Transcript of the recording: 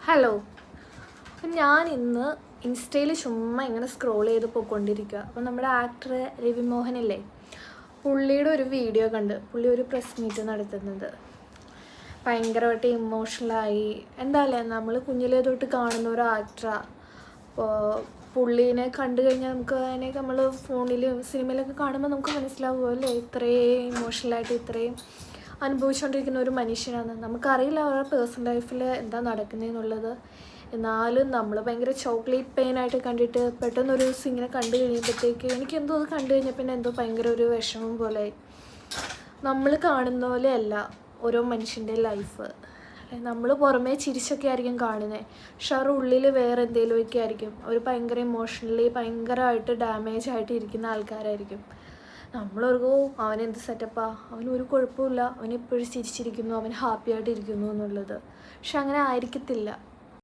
Hello. അപ്പം ഞാൻ ഇന്ന് ഇൻസ്റ്റയിൽ ചുമ്മാ ഇങ്ങനെ സ്ക്രോൾ ചെയ്ത് പോയിക്കൊണ്ടിരിക്കുക. അപ്പം നമ്മുടെ ആക്ടർ രവി മോഹനില്ലേ, പുള്ളിയുടെ ഒരു വീഡിയോ കണ്ട് പുള്ളി ഒരു പ്രസ് മീറ്റ് നടത്തുന്നത് ഭയങ്കരമായിട്ട് ഇമോഷണലായി. എന്തായാലേ നമ്മൾ കുഞ്ഞിലേ തൊട്ട് കാണുന്ന ഒരു ആക്ടറാണ്. അപ്പോൾ പുള്ളീനെ കണ്ടു കഴിഞ്ഞാൽ നമുക്ക് അതിനെ നമ്മൾ ഫോണിലും സിനിമയിലൊക്കെ കാണുമ്പോൾ നമുക്ക് മനസ്സിലാവുമല്ലോ അല്ലേ, ഇത്രയും ഇമോഷണലായിട്ട് ഇത്രയും അനുഭവിച്ചുകൊണ്ടിരിക്കുന്ന ഒരു മനുഷ്യനാണ്. നമുക്കറിയില്ല അവരുടെ പേഴ്സണൽ ലൈഫിൽ എന്താ നടക്കുന്നതെന്നുള്ളത്. എന്നാലും നമ്മൾ ഭയങ്കര ചോക്ലേറ്റ് പെയിനായിട്ട് കണ്ടിട്ട് പെട്ടെന്നൊരു ദിവസം ഇങ്ങനെ കണ്ടു കഴിയുമ്പോഴത്തേക്ക് എനിക്കെന്തോ അത് കണ്ടു കഴിഞ്ഞപ്പോൾ പിന്നെ എന്തോ ഭയങ്കര ഒരു വിഷമം പോലെ. നമ്മൾ കാണുന്ന പോലെയല്ല ഓരോ മനുഷ്യൻ്റെ ലൈഫ്. നമ്മൾ പുറമേ ചിരിച്ചൊക്കെ ആയിരിക്കും കാണുന്നത്, പക്ഷെ അവരുടെ ഉള്ളിൽ വേറെ എന്തെങ്കിലുമൊക്കെ ആയിരിക്കും. അവർ ഭയങ്കര ഇമോഷണലി ഭയങ്കരമായിട്ട് ഡാമേജ് ആയിട്ട് ഇരിക്കുന്ന ആൾക്കാരായിരിക്കും. നമ്മളൊരു അവനെന്ത് സെറ്റപ്പാ, അവനൊരു കുഴപ്പമില്ല, അവനെപ്പോഴും ചിരിച്ചിരിക്കുന്നു, അവൻ ഹാപ്പി ആയിട്ടിരിക്കുന്നു എന്നുള്ളത്. പക്ഷെ അങ്ങനെ ആയിരിക്കത്തില്ല.